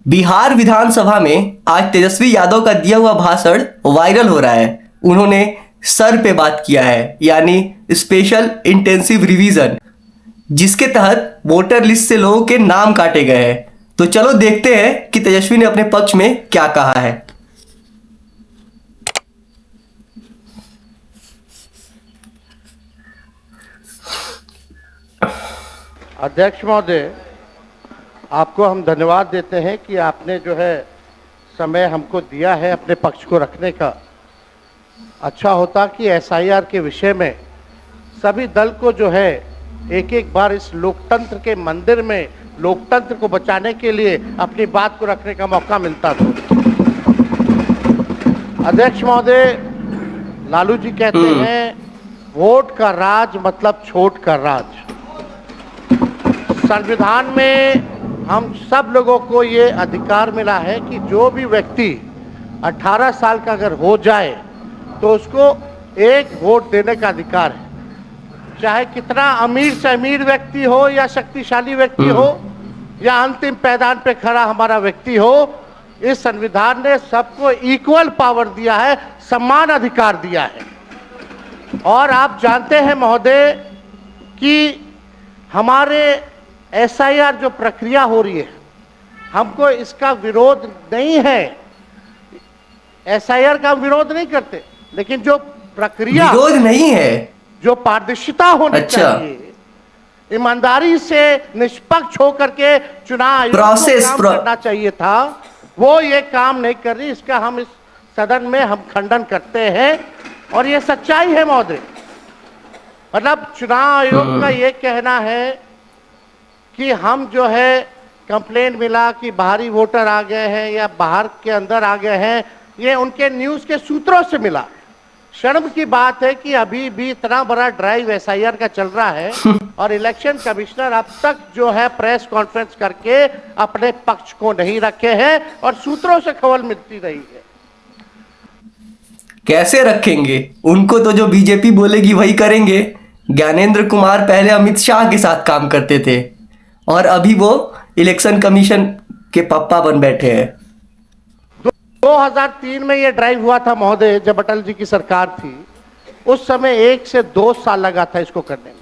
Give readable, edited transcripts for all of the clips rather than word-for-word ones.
बिहार विधानसभा में आज तेजस्वी यादव का दिया हुआ भाषण वायरल हो रहा है। उन्होंने सर पे बात किया है, यानी स्पेशल इंटेंसिव रिवीजन, जिसके तहत वोटर लिस्ट से लोगों के नाम काटे गए हैं। तो चलो देखते हैं कि तेजस्वी ने अपने पक्ष में क्या कहा है। अध्यक्ष महोदय, आपको हम धन्यवाद देते हैं कि आपने जो है समय हमको दिया है अपने पक्ष को रखने का। अच्छा होता कि एसआईआर के विषय में सभी दल को जो है एक एक बार इस लोकतंत्र के मंदिर में लोकतंत्र को बचाने के लिए अपनी बात को रखने का मौका मिलता था। अध्यक्ष महोदय, लालू जी कहते हैं वोट का राज मतलब छोट का राज। संविधान में हम सब लोगों को ये अधिकार मिला है कि जो भी व्यक्ति 18 साल का अगर हो जाए तो उसको एक वोट देने का अधिकार है, चाहे कितना अमीर से अमीर व्यक्ति हो या शक्तिशाली व्यक्ति हो या अंतिम पैदान पे खड़ा हमारा व्यक्ति हो। इस संविधान ने सबको इक्वल पावर दिया है, समान अधिकार दिया है। और आप जानते हैं महोदय कि हमारे एसआईआर जो प्रक्रिया हो रही है, हमको इसका विरोध नहीं है। एसआईआर का हम विरोध नहीं करते, लेकिन जो प्रक्रिया विरोध नहीं है, जो पारदर्शिता होनी चाहिए, ईमानदारी से निष्पक्ष होकर के चुनाव आयोग को काम करना चाहिए था, वो ये काम नहीं कर रही। इसका हम इस सदन में हम खंडन करते हैं और ये सच्चाई है महोदय। मतलब चुनाव आयोग का ये कहना है कि हम जो है कंप्लेंट मिला कि बाहरी वोटर आ गए हैं या बाहर के अंदर आ गए हैं, ये उनके न्यूज़ के सूत्रों से मिला। शर्म की बात है कि अभी भी इतना बड़ा ड्राइव एसआईआर का चल रहा है और इलेक्शन कमिश्नर अब तक जो है प्रेस कॉन्फ्रेंस करके अपने पक्ष को नहीं रखे हैं और सूत्रों से खबर मिलती रही है। कैसे रखेंगे? उनको तो जो बीजेपी बोलेगी वही करेंगे। ज्ञानेंद्र कुमार पहले अमित शाह के साथ काम करते थे और अभी वो इलेक्शन कमीशन के पप्पा बन बैठे हैं। 2003 में ये ड्राइव हुआ था महोदय, जब अटल जी की सरकार थी। उस समय 1 से 2 साल लगा था इसको करने में,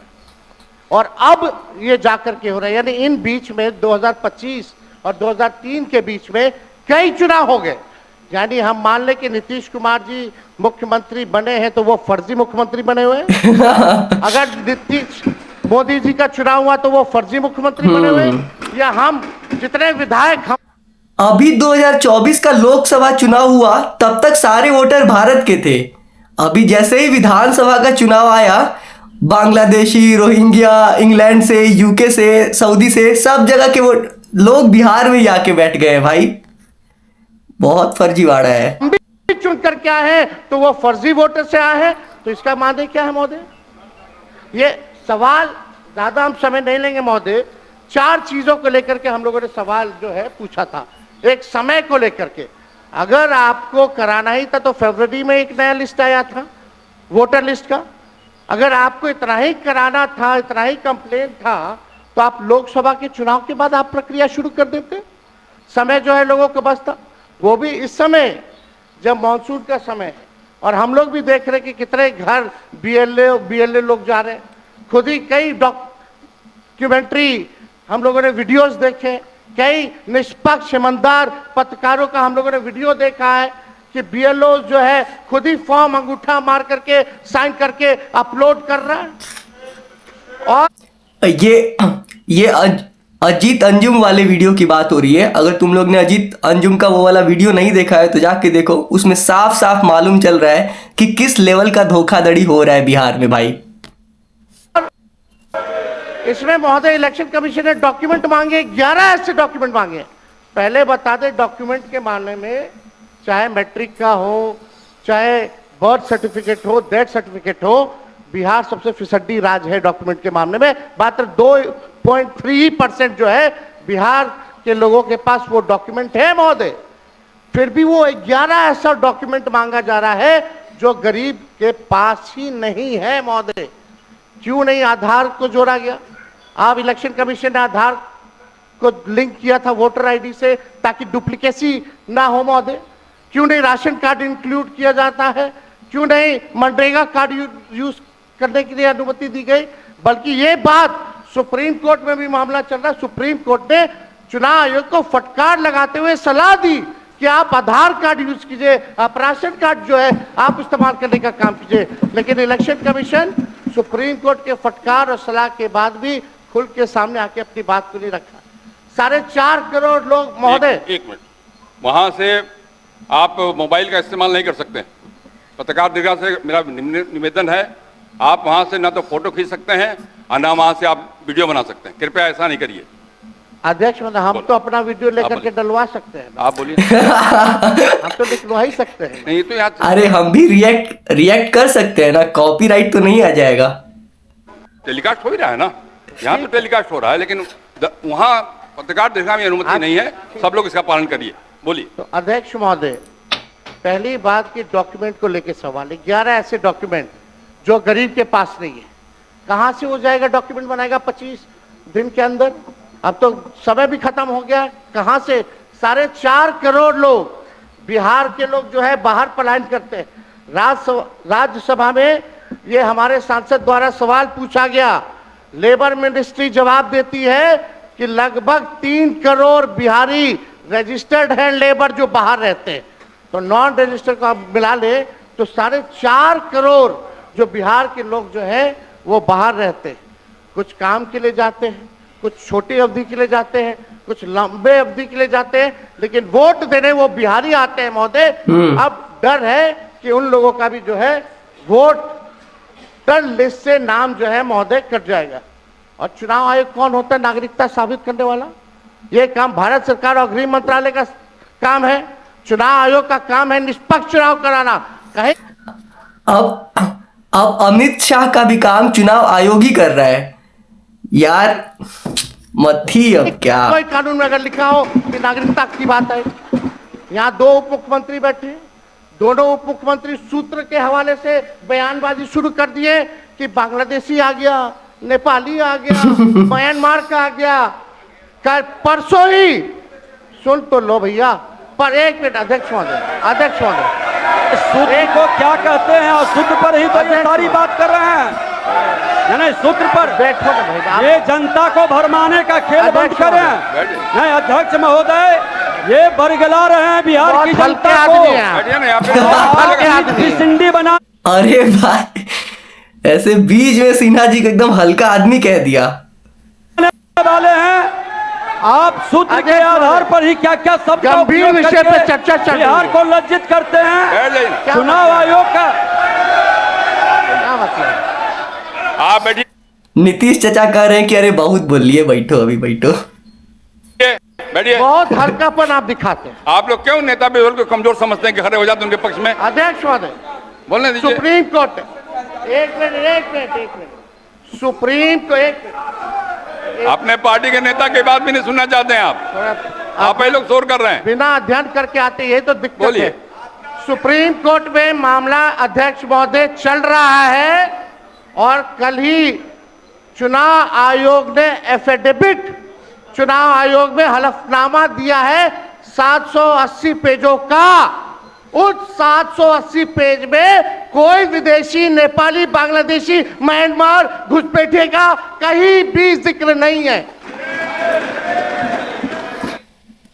और अब ये जाकर के हो रहा है। यानी इन बीच में 2025 और 2003 के बीच में कई चुनाव हो गए। यानी हम मान ले कि नीतीश कुमार जी मुख्यमंत्री बने हैं तो वो फर्जी मुख्यमंत्री बने हुए हैं। अगर नीतीश मोदी जी का चुनाव हुआ तो वो फर्जी मुख्यमंत्री बने हुए, या हम जितने विधायक हम अभी 2024 का लोकसभा चुनाव हुआ तब तक सारे वोटर भारत के थे। अभी जैसे ही विधानसभा का चुनाव आया, बांग्लादेशी, रोहिंग्या, इंग्लैंड से, यूके से, सऊदी से, सब जगह के वो लोग बिहार में ही आके बैठ गए हैं। भाई बहुत फर्जीवाड़ा है। हम भी चुन कर क्या है तो वो फर्जी वोटर से आए हैं, तो इसका माने क्या है महोदय? ये सवाल ज्यादा हम समय नहीं लेंगे महोदय। 4 चीजों को लेकर के हम लोगों ने सवाल जो है पूछा था। एक समय को लेकर के, अगर आपको कराना ही था तो फरवरी में एक नया लिस्ट आया था वोटर लिस्ट का। अगर आपको इतना ही कराना था, इतना ही कंप्लेंट था, तो आप लोकसभा के चुनाव के बाद आप प्रक्रिया शुरू कर देते। समय जो है लोगों को बस था, वो भी इस समय जब मानसून का समय है और हम लोग भी देख रहे हैं कि कितने घर बीएलए लोग जा रहे हैं। खुद ही कई डॉक्यूमेंट्री हम लोगों ने वीडियोस देखे, कई निष्पक्ष ईमानदार पत्रकारों का हम लोगों ने वीडियो देखा है कि बीएलओ जो है खुद ही फॉर्म अंगूठा मार करके साइन करके अपलोड कर रहा है। और ये अजीत अंजुम वाले वीडियो की बात हो रही है। अगर तुम लोग ने अजीत अंजुम का वो वाला वीडियो नहीं देखा है तो जाके देखो। उसमें साफ साफ मालूम चल रहा है कि किस लेवल का धोखाधड़ी हो रहा है बिहार में। भाई इसमें महोदय इलेक्शन कमीशन ने डॉक्यूमेंट मांगे, 11 ऐसे डॉक्यूमेंट मांगे। पहले बता दें, डॉक्यूमेंट के मामले में चाहे मैट्रिक का हो, चाहे बर्थ सर्टिफिकेट हो, डेथ सर्टिफिकेट हो, बिहार सबसे फिसड्डी राज्य है डॉक्यूमेंट के मामले में। मात्र 2.3% जो है बिहार के लोगों के पास वो डॉक्यूमेंट है महोदय। फिर भी वो 11 ऐसा डॉक्यूमेंट मांगा जा रहा है जो गरीब के पास ही नहीं है महोदय। क्यों नहीं आधार को जोड़ा गया? आप इलेक्शन कमीशन ने आधार को लिंक किया था वोटर आईडी से ताकि डुप्लीकेसी ना हो महोदय? क्यों नहीं राशन कार्ड इंक्लूड किया जाता है? क्यों नहीं मनरेगा कार्ड यूज करने के लिए अनुमति दी गई? बल्कि ये बात सुप्रीम कोर्ट में भी मामला चल रहा है। सुप्रीम कोर्ट ने चुनाव आयोग को फटकार लगाते हुए सलाह दी कि आप आधार कार्ड यूज कीजिए, आप राशन कार्ड जो है आप इस्तेमाल करने का काम कीजिए। लेकिन इलेक्शन कमीशन सुप्रीम कोर्ट के फटकार और सलाह के बाद भी खुल के सामने आके अपनी बात को नहीं रखा। 4.5 करोड़ लोग महोदय, एक मिनट, वहां से आप मोबाइल का इस्तेमाल नहीं कर सकते। पत्रकार दीर्घा से मेरा निवेदन है, आप वहां से ना तो फोटो खींच सकते हैं और ना वहां से आप वीडियो बना सकते हैं। कृपया ऐसा नहीं करिए। अध्यक्ष महोदय, हम तो अपना वीडियो लेकर के डलवा सकते हैं। आप बोलिए। हम तो निकलवा ही सकते हैं। नहीं तो यहाँ अरे हम भी रिएक्ट कर सकते हैं ना, कॉपीराइट तो नहीं आ जाएगा। टेलीकास्ट हो ही रहा है ना, यहाँ तो टेलीकास्ट हो रहा है, लेकिन वहाँ पत्रकार दीर्घा में अनुमति नहीं है। सब लोग इसका पालन करिए। बोलिए। तो अध्यक्ष महोदय, पहली बात की डॉक्यूमेंट को लेकर सवाल है। 11 ऐसे डॉक्यूमेंट जो गरीब के पास नहीं है, कहां से हो जाएगा? डॉक्यूमेंट बनाएगा 25 दिन के अंदर? अब तो समय भी खत्म हो गया है। कहां से 4.5 करोड़ लोग, बिहार के लोग जो है बाहर पलायन करते हैं। राज्यसभा में ये हमारे सांसद द्वारा सवाल पूछा गया, लेबर मिनिस्ट्री जवाब देती है कि लगभग 3 करोड़ बिहारी रजिस्टर्ड हैं लेबर जो बाहर रहते हैं। तो नॉन रजिस्टर्ड को आप मिला ले तो 4.5 करोड़ जो बिहार के लोग जो है वो बाहर रहते हैं। कुछ काम के लिए जाते हैं, कुछ छोटी अवधि के लिए जाते हैं, कुछ लंबे अवधि के लिए जाते हैं, लेकिन वोट देने वो बिहारी आते हैं महोदय। अब डर है कि उन लोगों का भी जो है वोटर लिस्ट से नाम जो है महोदय कट जाएगा। और चुनाव आयोग कौन होता है नागरिकता साबित करने वाला? ये काम भारत सरकार और गृह मंत्रालय का काम है। चुनाव आयोग का काम है निष्पक्ष चुनाव कराना। कहे अब अमित शाह का भी काम चुनाव आयोग ही कर रहा है यार। मत ही अब क्या, कोई कानून में अगर लिखा हो कि नागरिकता की बात है। यहाँ 2 उप मुख्यमंत्री बैठे, दोनों उप मुख्यमंत्री सूत्र के हवाले से बयानबाजी शुरू कर दिए कि बांग्लादेशी आ गया, नेपाली आ गया, म्यांमार का आ गया। कल परसों ही सुन तो लो भैया, पर एक मिनट अध्यक्ष महोदय, सूत्र को क्या कहते हैं? और सूत्र पर ही तो ये सारी बात कर रहे हैं। नहीं, सूत्र पर बैठो ना भाई, ये जनता को भरमाने का खेल बंद करें। नहीं अध्यक्ष महोदय, ये बरगला रहे हैं बिहार की जनता को। बैठिए ना यहाँ पे। सिंडी बना। अरे भाई, ऐसे बीच में सिन्हा जी को एकदम हल्का आदमी कह दिया वाले हैं आप। सूत्र के आधार पर ही क्या क्या सब गंभीर विषय पर चर्चा चल रही है। बिहार को लज्जित करते हैं। बैठ जाइए। चुनाव आयोग का क्या मतलब? आप बैठिए। नीतीश चचा कह रहे हैं कि अरे बहुत बोल लिए, बैठो अभी बैठो। बैठिए। बहुत हल्कापन आप दिखाते हैं। आप लोग क्यों नेता बिल्कुल को कमजोर समझते हैं कि खड़े हो जाते हैं उनके पक्ष में? अध्यक्ष महोदय, बोलने दीजिए। सुप्रीम कोर्ट, एक मिनट, सुप्रीम को एक मिनट, अपने पार्टी के नेता की बात भी नहीं सुनना चाहते हैं आप ही लोग शोर कर रहे हैं। बिना अध्ययन करके आते, ये तो दिक्कत बोलिए। है। सुप्रीम कोर्ट में मामला अध्यक्ष महोदय चल रहा है और कल ही चुनाव आयोग ने एफिडेविट, चुनाव आयोग में हलफनामा दिया है 780 पेजों का। उस 780 पेज में कोई विदेशी, नेपाली, बांग्लादेशी, म्यांमार, घुसपैठिए का कहीं भी जिक्र नहीं है।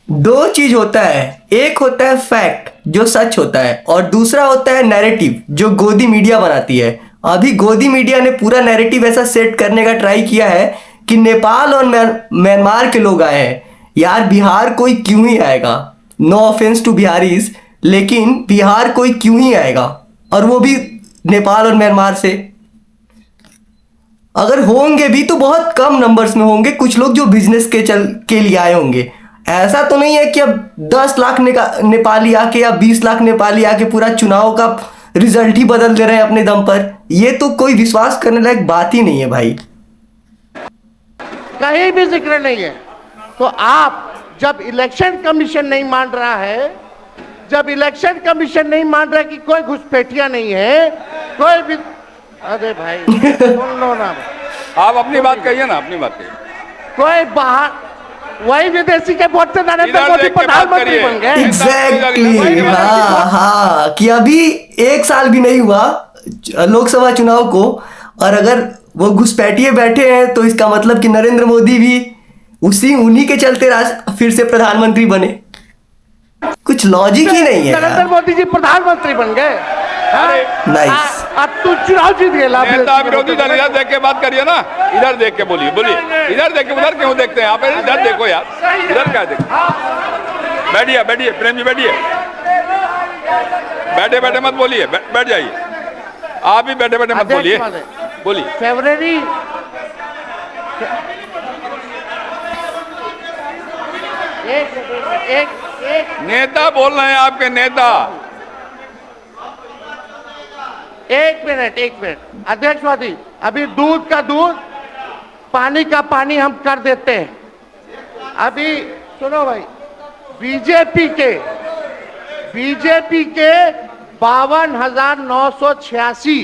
2 चीज होता है, एक होता है फैक्ट जो सच होता है, और दूसरा होता है नैरेटिव जो गोदी मीडिया बनाती है। अभी गोदी मीडिया ने पूरा नैरेटिव ऐसा सेट करने का ट्राई किया है कि नेपाल और म्यांमार के लोग आए हैं। यार बिहार कोई क्यों ही आएगा? नो ऑफेंस टू बिहारीज, लेकिन बिहार कोई क्यों ही आएगा? और वो भी नेपाल और म्यांमार से। अगर होंगे भी तो बहुत कम नंबर्स में होंगे, कुछ लोग जो बिजनेस के लिए आए होंगे। ऐसा तो नहीं है कि अब 10 लाख नेपाली आके या 20 लाख नेपाली आके पूरा चुनाव का रिजल्ट ही बदल दे रहे हैं अपने दम पर। ये तो कोई विश्वास करने लायक बात ही नहीं है भाई। कहीं भी जिक्र नहीं है। तो आप जब इलेक्शन कमीशन नहीं मान रहा है, जब इलेक्शन कमीशन नहीं मान रहा है कि कोई घुसपैठिया नहीं है, कोई भी, अरे भाई सुन लो ना, आप अपनी बात कहिए ना, अपनी बात कहिए। कोई बाहर, वही विदेशी के वोट से नरेंद्र इधर मोदी देख के बात प्रधानमंत्री करिए। बन गए। एग्जैक्टली हाँ हाँ, कि अभी 1 साल भी नहीं हुआ लोकसभा चुनाव को, और अगर वो घुसपैठिए बैठे हैं तो इसका मतलब कि नरेंद्र मोदी भी उन्हीं के चलते फिर से प्रधानमंत्री बने। कुछ लॉजिक ही नहीं है नरेंद्र यार। मोदी जी प्रधानमंत्री बन गए। नाइस। अब तू चुनाव जीत गया। नेता विरोधी दल इधर देख के बात करिए ना, इधर देख के बोलिए इधर देख के, उधर क्यों देखते हैं आप? इधर देखो यार, इधर क्या देखो? बैठिए बैठिए प्रेम जी, बैठिए, बैठे बैठे मत बोलिए, बैठ जाइए। आप भी बैठे बैठे मत बोलिए, बोलिए। फरवरी एक नेता बोल रहे हैं, आपके नेता। एक मिनट अध्यक्ष महोदय, अभी दूध का दूध, पानी का पानी हम कर देते हैं। अभी सुनो भाई, बीजेपी के 52,986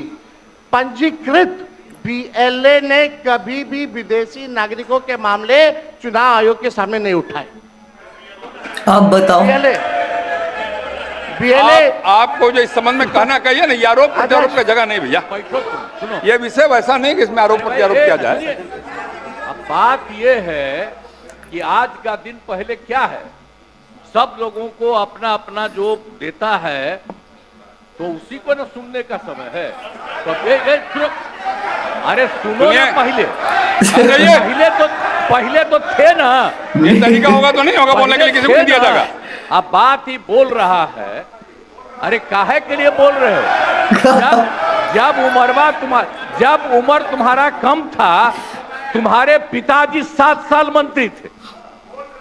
पंजीकृत बीएलए ने कभी भी विदेशी नागरिकों के मामले चुनाव आयोग के सामने नहीं उठाए। आप बताओ। बीएलए आपको जो इस संबंध में कहना कहिए ना, ये आरोप प्रत्यारोप का जगह नहीं भैया। ये विषय वैसा नहीं कि इसमें आरोप प्रत्यारोप किया जाए। अब बात ये है कि आज का दिन पहले क्या है, सब लोगों को अपना अपना जो देता है तो उसी को ना सुनने का समय है। तो सुनो, अरे सुनो ना, पहले तो थे ना। ये तरीका होगा तो नहीं होगा बोलने के लिए, किसी को नहीं दिया जाएगा। अब बात ही बोल रहा है। अरे काहे के लिए बोल रहे हो? जब उम्र तुम्हारा कम था, तुम्हारे पिताजी 7 साल मंत्री थे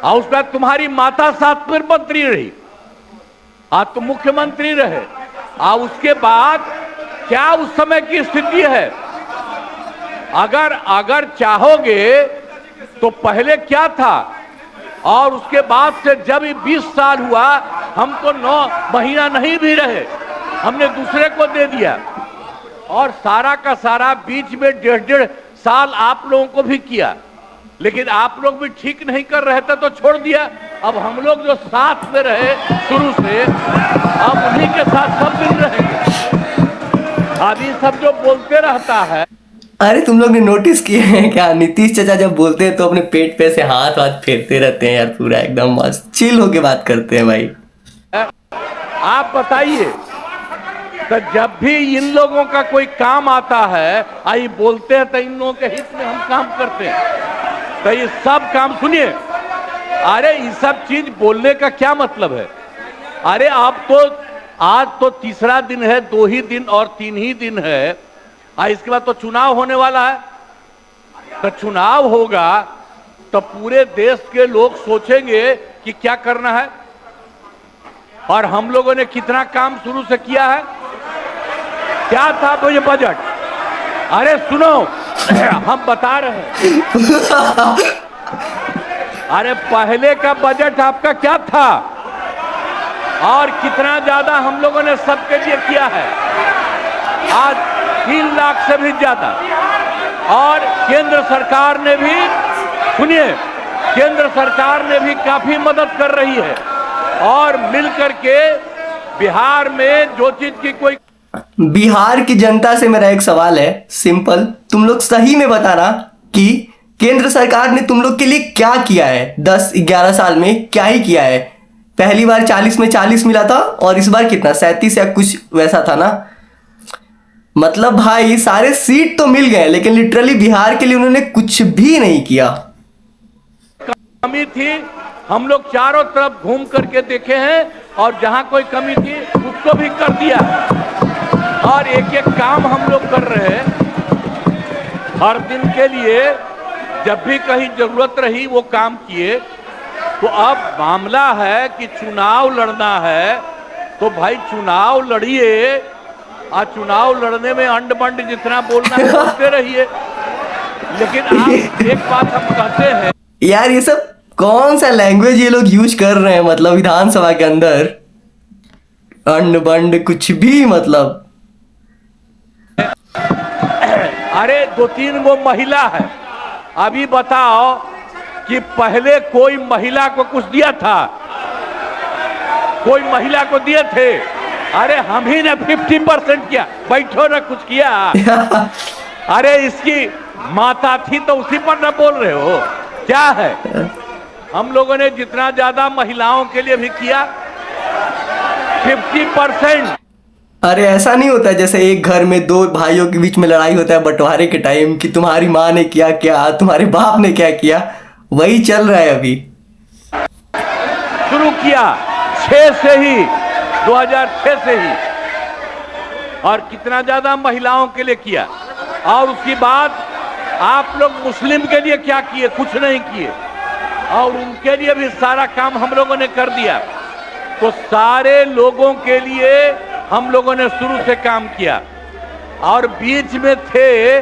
और उसके बाद तुम्हारी माता 7 फिर मंत्री रही, आज तुम मुख्यमंत्री रहे। और उसके बाद क्या उस समय की स्थिति है? अगर चाहोगे तो पहले क्या था और उसके बाद से जब 20 साल हुआ, हम तो 9 महीना नहीं भी रहे, हमने दूसरे को दे दिया। और सारा का सारा बीच में 1.5 साल आप लोगों को भी किया, लेकिन आप लोग भी ठीक नहीं कर रहे थे तो छोड़ दिया। अब हम लोग जो साथ में रहे शुरू से, अब उन्हीं के साथ सब दिन रहेंगे। अभी सब जो बोलते रहता है। अरे तुम लोग ने नोटिस किए हैं क्या, नीतीश चाचा जब बोलते हैं तो अपने पेट पे से हाथ फेरते रहते हैं यार, पूरा एकदम मस्त चिल होके बात करते हैं भाई। आप बताइए, तो जब भी इन लोगों का कोई काम आता है, आई बोलते हैं तो इन लोगों के हित में हम काम करते हैं। तो ये सब काम सुनिए, अरे ये सब चीज बोलने का क्या मतलब है? अरे आप तो आज तो तीसरा दिन है, 2 ही दिन और 3 ही दिन है, इसके बाद तो चुनाव होने वाला है। तो चुनाव होगा तो पूरे देश के लोग सोचेंगे कि क्या करना है, और हम लोगों ने कितना काम शुरू से किया है। क्या था वो ये बजट? अरे सुनो, हम बता रहे हैं। अरे पहले का बजट आपका क्या था और कितना ज्यादा हम लोगों ने सबके लिए किया है? आज 3 लाख से भी ज्यादा। और केंद्र सरकार ने भी, सुनिए, केंद्र सरकार ने भी काफी मदद कर रही है। और मिलकर के बिहार में जो चीज की कोई, बिहार की जनता से मेरा एक सवाल है सिंपल, तुम लोग सही में बताना कि केंद्र सरकार ने तुम लोग के लिए क्या किया है 10-11 साल में, क्या ही किया है। पहली बार 40 में 40 मिला था और इस बार कितना 37 या कुछ वैसा था ना। मतलब भाई सारे सीट तो मिल गए, लेकिन लिटरली बिहार के लिए उन्होंने कुछ भी नहीं किया। कमी थी, हम लोग चारों तरफ घूम करके देखे हैं, और जहां कोई कमी थी उसको भी कर दिया। और एक एक काम हम लोग कर रहे हैं हर दिन के लिए। जब भी कहीं जरूरत रही वो काम किए। तो अब मामला है कि चुनाव लड़ना है, तो भाई चुनाव लड़िए, और चुनाव लड़ने में अंड बंड जितना बोलना है बोलते रहिए। लेकिन आप एक बात हम कहते हैं यार, ये सब कौन सा लैंग्वेज ये लोग यूज कर रहे हैं, मतलब विधानसभा के अंदर अंड बंड कुछ भी, मतलब अरे 2-3 गो महिला है। अभी बताओ कि पहले कोई महिला को कुछ दिया था, कोई महिला को दिए थे। अरे हम ही ने 50% किया, बैठो ना कुछ किया। अरे इसकी माता थी तो उसी पर ना बोल रहे हो, क्या है? हम लोगों ने जितना ज्यादा महिलाओं के लिए भी किया 50%। अरे ऐसा नहीं होता जैसे एक घर में दो भाइयों के बीच में लड़ाई होता है बंटवारे के टाइम कि तुम्हारी माँ ने क्या किया, तुम्हारे बाप ने क्या किया, वही चल रहा है अभी। शुरू किया 6 से ही, 2006 से ही, और कितना ज्यादा महिलाओं के लिए किया। और उसके बाद आप लोग मुस्लिम के लिए क्या किए? कुछ नहीं किए, और उनके लिए भी सारा काम हम लोगों ने कर दिया। तो सारे लोगों के लिए हम लोगों ने शुरू से काम किया। और बीच में थे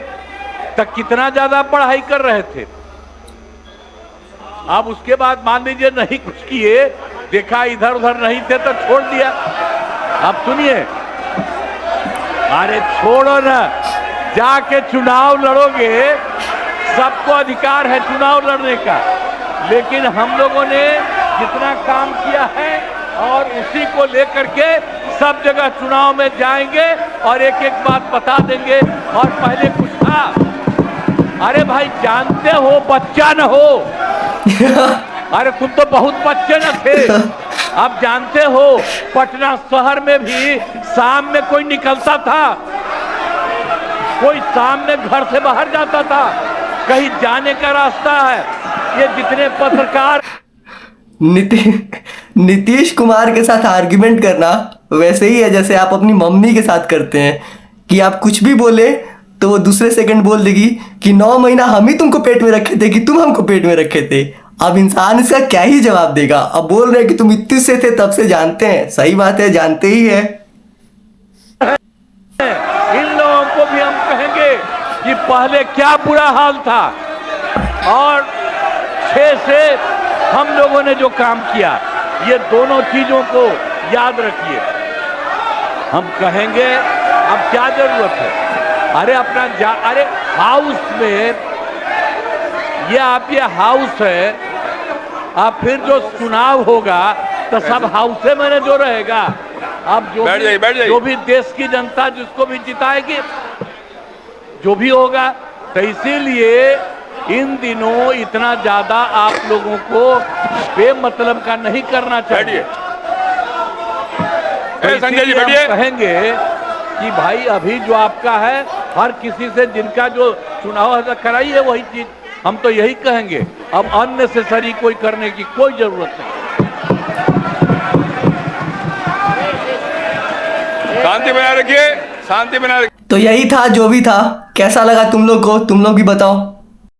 तो कितना ज्यादा पढ़ाई कर रहे थे। अब उसके बाद मान लीजिए नहीं कुछ किए, देखा इधर उधर नहीं थे तो छोड़ दिया। अब सुनिए, अरे छोड़ो ना, जाके चुनाव लड़ोगे, सबको अधिकार है चुनाव लड़ने का। लेकिन हम लोगों ने जितना काम किया है और उसी को लेकर के सब जगह चुनाव में जाएंगे और एक एक बात बता देंगे। और पहले कुछ था, अरे भाई जानते हो बच्चा न हो, अरे तुम तो बहुत बच्चे न थे। अब जानते हो पटना शहर में भी शाम में कोई निकलता था, कोई शाम में घर से बाहर जाता था, कहीं जाने का रास्ता है। ये जितने पत्रकार नीतीश कुमार के साथ आर्ग्यूमेंट करना वैसे ही है जैसे आप अपनी मम्मी के साथ करते हैं कि आप कुछ भी बोले तो वो दूसरे सेकंड बोल देगी कि 9 महीना हम ही तुमको पेट में रखे थे कि तुम हमको पेट में रखे थे। अब इंसान इसका क्या ही जवाब देगा? अब बोल रहे हैं कि तुम इतने से थे तब से जानते हैं। सही बात है, जानते ही है। इन लोगों को भी हम कहेंगे कि पहले क्या बुरा हाल था, और 6 से हम लोगों ने जो काम किया, ये दोनों चीजों को याद रखिए। हम कहेंगे अब क्या जरूरत है? अरे अपना अरे हाउस में ये हाउस है, अब फिर जो चुनाव होगा तो सब हाउस में जो रहेगा। अब जो भी देश की जनता जिसको भी जिताएगी, जो भी होगा, तो इसीलिए इन दिनों इतना ज्यादा आप लोगों को बेमतलब का नहीं करना चाहिए। संजय जी हम कहेंगे कि भाई अभी जो आपका है, हर किसी से जिनका जो चुनाव कराइए वही चीज, हम तो यही कहेंगे। अब अननेसेसरी कोई करने की कोई जरूरत नहीं। शांति बनाए रखिए, शांति बनाए रखिए। तो यही था जो भी था। कैसा लगा तुम लोग को? तुम लोग भी बताओ।